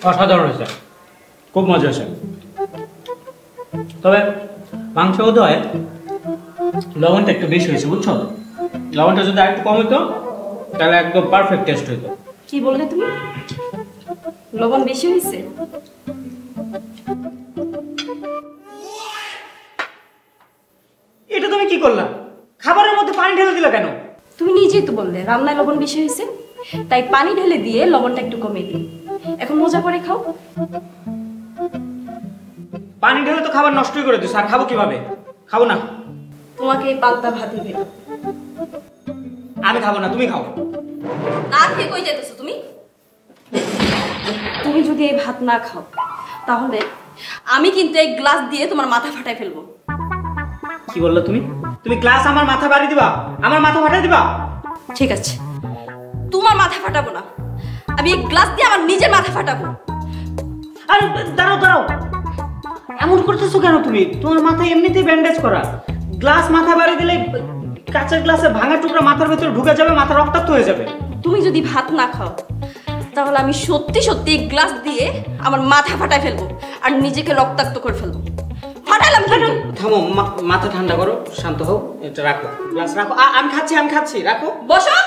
অসাধারণ হয়েছে, খুব মজা হয়েছে। তবে মাংস বোধ হয় লবণটা একটু বেশি হয়েছে, বুঝছো? লবণটা যদি আর একটু কম হতো তাহলে একদম পারফেক্ট টেস্ট হইতো। কি বললে তুমি? লবণ বেশি হয়েছে? এটা তুমি কি করলা? খাবারের মধ্যে পানি ঢেলে দিলা কেন? তুমি নিজেই তো বললে রান্নায় লবণ বেশি হয়েছে, তাই পানি ঢেলে দিয়ে লবণটা একটু কমিয়ে দিই। এখন মজা করে খাও। পানি ঢেলে তো খাবার নষ্টই করে দিস, আর খাবো কিভাবে? খাবো না। তোমাকে এই পান্তা ভাতই দেব। আমি খাবো না, তুমি খাও। না খেয়ে কই যাইতেছো তুমি? তুমি যদি এই ভাত না খাও তাহলে আমি কিন্তু এই গ্লাস দিয়ে তোমার মাথা ফাটাই ফেলবো। কি বললা তুমি? তুমি গ্লাস আমার মাথা বাড়ি দিবা? আমার মাথা ফাটাই দিবা? ঠিক আছে, তোমার মাথা ফাটাবো না, আমি এই গ্লাস দিয়ে আমার নিজের মাথা ফাটাবো। আরে দাঁড়াও দাঁড়াও, এমন করতেছো কেন তুমি? তোমার মাথায় এমনিতেই ব্যান্ডেজ করা। গ্লাস মাথা বাড়ি দিলে কাঁচের গ্লাসে ভাঙা টুকরা মাথার ভেতরে ঢুকে যাবে, মাথা রক্তাক্ত হয়ে যাবে। তুমি যদি ভাত না খাও তাহলে আমি সত্যি সত্যি গ্লাস দিয়ে আমার মাথা ফাটাই ফেলবো আর নিজেকে রক্তাক্ত করে ফেলবো। ফাটাইলাম কেন? থামো, মাথা ঠান্ডা করো, শান্ত হও। এটা রাখো, গ্লাস রাখো। আমি খাচ্ছি, রাখো। বসো।